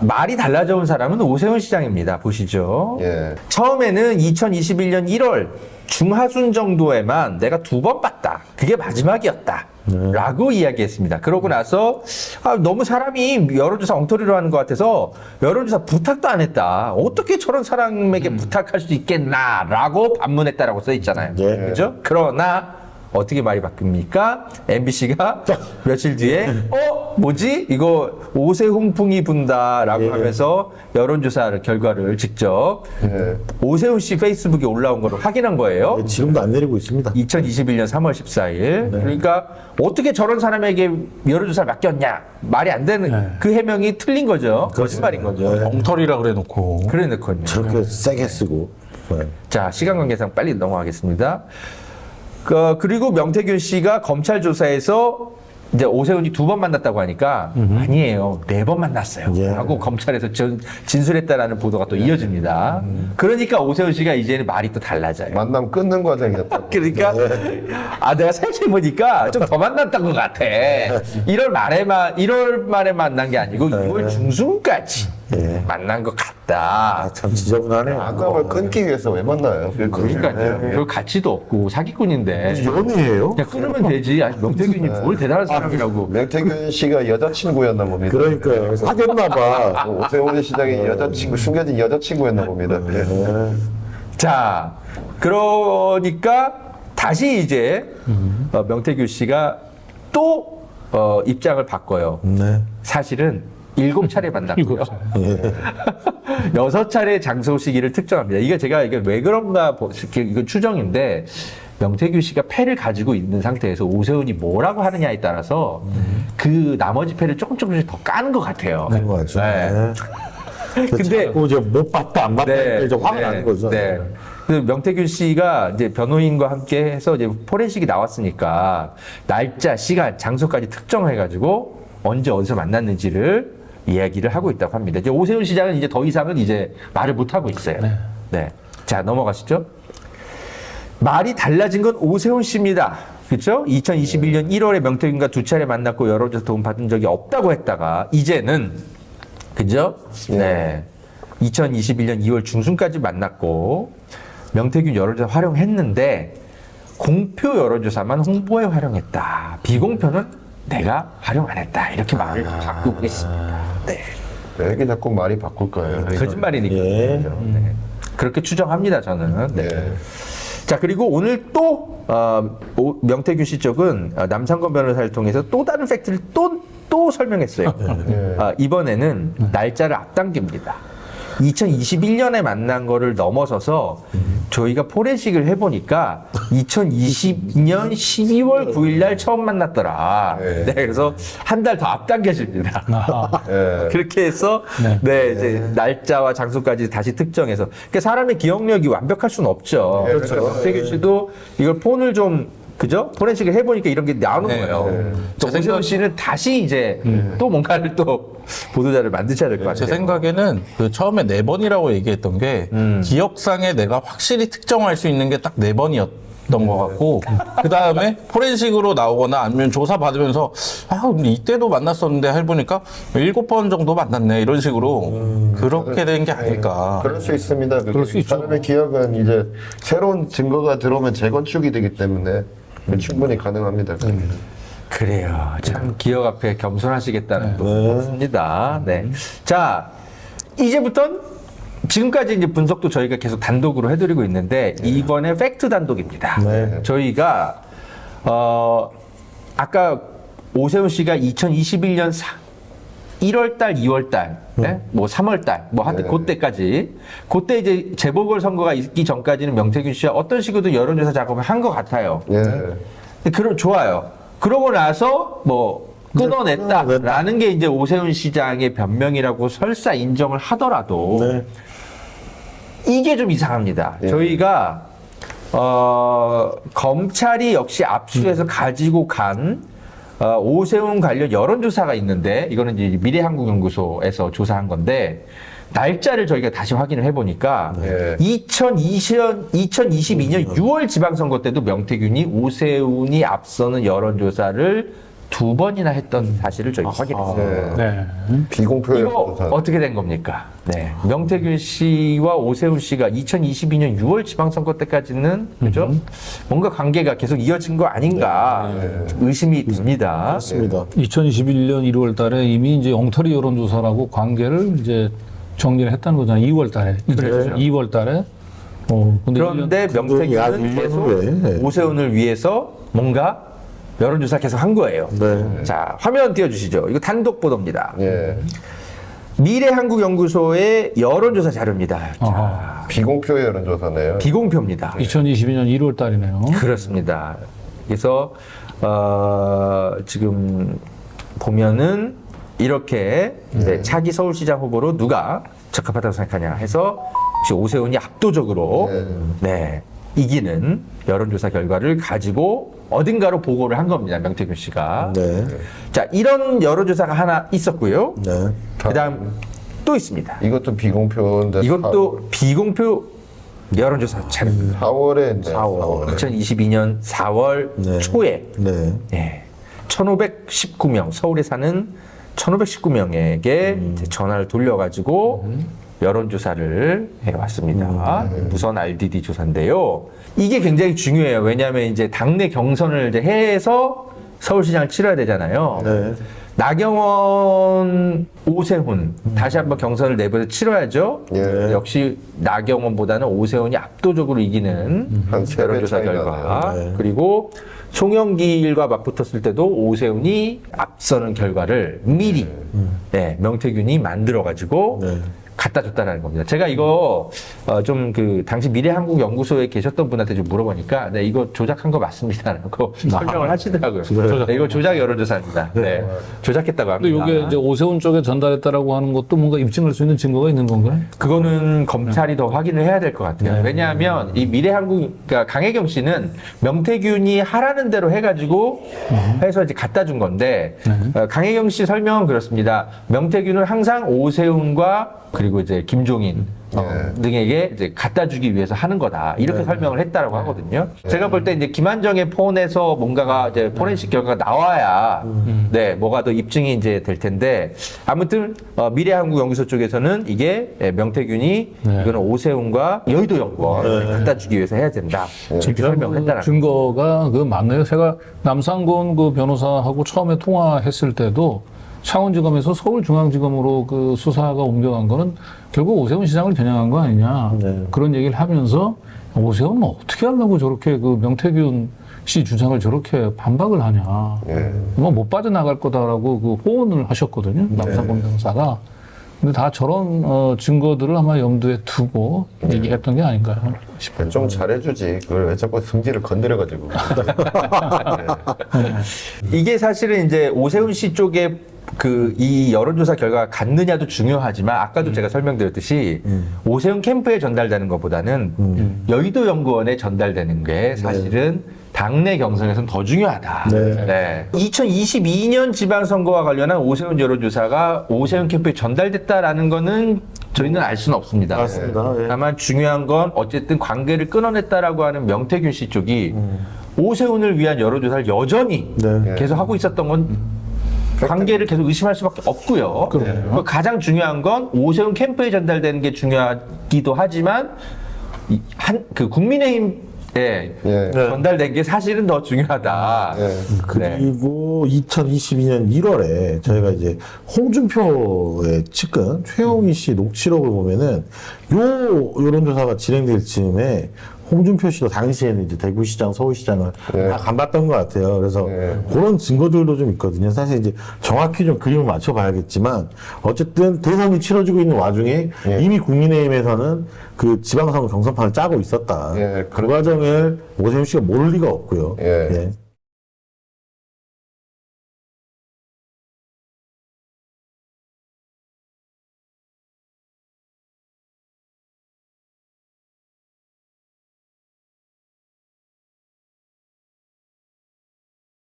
말이 달라져온 사람은 오세훈 시장입니다. 보시죠. 예. 처음에는 2021년 1월 중하순 정도에만 내가 2번 봤다. 그게 마지막이었다. 라고 이야기했습니다. 그러고 나서 너무 사람이 여론조사 엉터리로 하는 것 같아서 여론조사 부탁도 안 했다. 어떻게 저런 사람에게 부탁할 수 있겠나 라고 반문했다라고 써 있잖아요. 예. 그죠? 그러나 어떻게 말이 바뀝니까? MBC가 며칠 뒤에 뭐지? 이거 오세훈풍이 분다라고 예. 하면서 여론조사 결과를 직접 오세훈 씨 페이스북에 올라온 거를 확인한 거예요. 지금도 안 내리고 있습니다. 2021년 3월 14일. 그러니까 어떻게 저런 사람에게 여론조사를 맡겼냐? 말이 안 되는 그 해명이 틀린 거죠. 거짓말인 거죠. 엉터리라 그래 놓고. 그래 놓거든요. 저렇게 세게 쓰고. 네. 자, 시간 관계상 빨리 넘어가겠습니다. 그리고 명태균 씨가 검찰 조사에서 이제 오세훈이 2번 만났다고 하니까 아니에요. 4번 만났어요. 예. 하고 검찰에서 진술했다라는 보도가 또 이어집니다. 그러니까 오세훈 씨가 이제는 말이 또 달라져요. 만남 끊는 과정이었다. 그러니까 내가 생각해보니까 좀 더 만났던 것 같아. 1월 말에 만난 게 아니고 6월 중순까지 만난 것 같다. 참 지저분하네요. 만남을 끊기 위해서 왜 만나요? 그러니까요. 별 가치도 없고 사기꾼인데. 연이에요? 그냥 끊으면 되지. 아니, 명태균이 뭘 대단한 사람이라고. 명태균 씨가 여자친구였나 봅니다. 그러니까요. 사귀었나봐. 오세훈 시장의 여자친구, 숨겨진 여자친구였나 봅니다. 자, 그러니까 다시 이제 명태균 씨가 또 입장을 바꿔요. 네. 사실은 7차례 만났고요. 6차례 장소 시기를 특정합니다. 이게 왜 그런가, 이건 추정인데, 명태균 씨가 패를 가지고 있는 상태에서 오세훈이 뭐라고 하느냐에 따라서 그 나머지 패를 조금씩 더 까는 것 같아요. 그런 거 같죠. 네. 근데 자꾸 이제 못 봤다, 안 봤다. 이제 화가 나는 거죠. 네. 그래서 명태균 씨가 이제 변호인과 함께 해서 이제 포렌식이 나왔으니까 날짜, 시간, 장소까지 특정해가지고 언제 어디서 만났는지를 이야기를 하고 있다고 합니다. 이제 오세훈 시장은 이제 더 이상은 이제 말을 못 하고 있어요. 네. 자, 넘어가시죠. 말이 달라진 건 오세훈 씨입니다. 그렇죠? 2021년 1월에 명태균과 2차례 만났고 여론조사 도움 받은 적이 없다고 했다가 이제는 그죠? 네. 2021년 2월 중순까지 만났고 명태균 여론조사 활용했는데 공표 여론조사만 홍보에 활용했다. 비공표는 내가 활용 안 했다. 이렇게 말을 바꾸고 있습니다. 네. 왜 이렇게 자꾸 말이 바꿀 거예요? 거짓말이니까. 예. 네. 그렇게 추정합니다, 저는. 네. 자, 그리고 오늘 또 명태균 씨 쪽은 남상권 변호사를 통해서 또 다른 팩트를 또 설명했어요. 이번에는 날짜를 앞당깁니다. 2021년에 만난 거를 넘어서서 저희가 포렌식을 해보니까 2022년 12월 9일 날 처음 만났더라. 네, 그래서 한 달 더 앞당겨집니다. 그렇게 해서 이제 날짜와 장소까지 다시 특정해서 그러니까 사람의 기억력이 완벽할 수는 없죠. 그래서 명태균 씨도 이걸 폰을 좀 그죠? 포렌식을 해보니까 이런 게 나오는 거예요. 또 오세훈 씨는 다시 이제 또 뭔가를 또 보도자를 만드셔야 될 것 같아요. 제 생각에는 그 처음에 4번이라고 얘기했던 게 기억상에 내가 확실히 특정할 수 있는 게 딱 4번이었던 것 같고 그 다음에 포렌식으로 나오거나 아니면 조사 받으면서 근데 이때도 만났었는데 해보니까 7번 정도 만났네 이런 식으로 그렇게 된 게 아닐까. 그럴 수 있습니다. 그럴 수 있죠. 사람의 기억은 이제 새로운 증거가 들어오면 재건축이 되기 때문에 충분히 가능합니다. 그래요. 참 기억 앞에 겸손하시겠다는 분 같습니다. 네. 자, 이제부터는 지금까지 이제 분석도 저희가 계속 단독으로 해드리고 있는데 이번에 팩트 단독입니다. 저희가 아까 오세훈 씨가 2021년 1월달, 2월달, 뭐 3월달, 뭐 하여튼 그때까지 그때 이제 재보궐선거가 있기 전까지는 명태균 씨가 어떤 식으로든 여론조사 작업을 한 것 같아요. 그럼 좋아요. 그러고 나서 뭐 끊어냈다라는 게 이제 오세훈 시장의 변명이라고 설사 인정을 하더라도 이게 좀 이상합니다. 저희가 검찰이 역시 압수해서 가지고 간 오세훈 관련 여론조사가 있는데 이거는 이제 미래한국연구소에서 조사한 건데 날짜를 저희가 다시 확인을 해보니까 2022년 6월 지방선거 때도 명태균이 오세훈이 앞서는 여론조사를 두 번이나 했던 사실을 저희가 확인했어요. 네. 네. 비공표 이거 여론조사. 어떻게 된 겁니까? 네. 명태균 씨와 오세훈 씨가 2022년 6월 지방선거 때까지는 그죠? 뭔가 관계가 계속 이어진 거 아닌가 의심이 듭니다. 맞습니다. 2021년 1월 달에 이미 이제 엉터리 여론조사라고 관계를 이제 정리를 했다는 거잖아요. 2월 달에. 그렇죠. 2월 달에. 근데 그런데 명태균은 아주 계속 후에. 오세훈을 위해서 뭔가 여론조사 계속 한 거예요. 네. 자, 화면 띄워주시죠. 이거 단독 보도입니다. 예. 미래한국연구소의 여론조사 자료입니다. 자, 비공표 여론조사네요. 비공표입니다. 2022년 1월 달이네요. 그렇습니다. 그래서 지금 보면은 이렇게 이제 차기 서울시장 후보로 누가 적합하다고 생각하냐 해서 역시 오세훈이 압도적으로 네, 이기는 여론조사 결과를 가지고 어딘가로 보고를 한 겁니다. 명태균 씨가. 네. 자, 이런 여론조사가 하나 있었고요. 네. 그다음 또 있습니다. 이것도 비공표인데 이것도 비공표 여론조사 자료입니다. 4월에 4월. 2022년 4월 네. 초에 네. 예, 1,519명 서울에 사는 1,519명에게 전화를 돌려가지고 여론조사를 해왔습니다. 무선 RDD 조사인데요. 이게 굉장히 중요해요. 왜냐하면 이제 당내 경선을 이제 해서 서울시장을 치러야 되잖아요. 네. 나경원, 오세훈 다시 한번 경선을 내부에서 치러야죠. 예. 역시 나경원보다는 오세훈이 압도적으로 이기는 한 3배 여론조사 차이 결과. 나네요. 네. 그리고 송영길과 맞붙었을 때도 오세훈이 앞서는 결과를 미리 네, 명태균이 만들어가지고 네. 갖다 줬다는 겁니다. 제가 이거 좀 그 당시 미래한국연구소에 계셨던 분한테 좀 물어보니까 네, 이거 조작한 거 맞습니다라고 설명을 하시더라고요. 네, 이거 조작 여론조사입니다. 네, 조작했다고 근데 합니다. 이게 이제 오세훈 쪽에 전달했다라고 하는 것도 뭔가 입증할 수 있는 증거가 있는 건가요? 그거는 검찰이 더 확인을 해야 될 것 같아요. 왜냐하면 이 미래한국, 그러니까 강혜경 씨는 명태균이 하라는 대로 해가지고 해서 이제 갖다 준 건데 강혜경 씨 설명은 그렇습니다. 명태균은 항상 오세훈과 그리고 이제 김종인 등에게 이제 갖다 주기 위해서 하는 거다. 이렇게 설명을 했다라고 하거든요. 제가 볼 때 이제 김한정의 폰에서 뭔가가 이제 포렌식 결과가 나와야 네, 뭐가 더 입증이 이제 될 텐데 아무튼 미래한국연구소 쪽에서는 이게 명태균이 이거는 오세훈과 여의도연구원 갖다 주기 위해서 해야 된다. 이렇게 설명을 했다라는 증거가 그 맞네요. 제가 남상곤 그 변호사하고 처음에 통화했을 때도 창원지검에서 서울중앙지검으로 그 수사가 옮겨간 거는 결국 오세훈 시장을 겨냥한 거 아니냐. 네. 그런 얘기를 하면서 오세훈은 어떻게 하려고 저렇게 그 명태균 씨 주장을 저렇게 반박을 하냐. 뭐 못 빠져나갈 거다라고 그 호언을 하셨거든요. 남상곤 변호사가. 근데 다 저런 증거들을 아마 염두에 두고 얘기했던 게 아닌가요 싶어요. 좀 잘해주지. 그걸 왜 자꾸 승질을 건드려가지고. 이게 사실은 이제 오세훈 씨 쪽에 그 이 여론조사 결과가 갔느냐도 중요하지만 아까도 제가 설명드렸듯이 오세훈 캠프에 전달되는 것보다는 여의도 연구원에 전달되는 게 사실은 당내 경선에서는 더 중요하다. 네. 2022년 지방선거와 관련한 오세훈 여론조사가 오세훈 캠프에 전달됐다라는 거는 저희는 알 수는 없습니다. 맞습니다. 예. 다만 중요한 건 어쨌든 관계를 끊어냈다라고 하는 명태균 씨 쪽이 오세훈을 위한 여론조사를 여전히 네. 계속 하고 있었던 건 관계를 계속 의심할 수밖에 없고요. 가장 중요한 건 오세훈 캠프에 전달되는 게 중요하기도 하지만 그 국민의힘에 전달된 게 사실은 더 중요하다. 네. 그리고 2022년 1월에 저희가 이제 홍준표의 측근 최영희 씨 녹취록을 보면은 요 여론조사가 진행될 즈음에 홍준표 씨도 당시에는 이제 대구시장, 서울시장을 다 간봤던 것 같아요. 그래서 그런 증거들도 좀 있거든요. 사실 이제 정확히 좀 그림을 맞춰봐야겠지만 어쨌든 대선이 치러지고 있는 와중에 이미 국민의힘에서는 그 지방선거 경선판을 짜고 있었다. 그 과정을 오세훈 씨가 모를 리가 없고요. 예.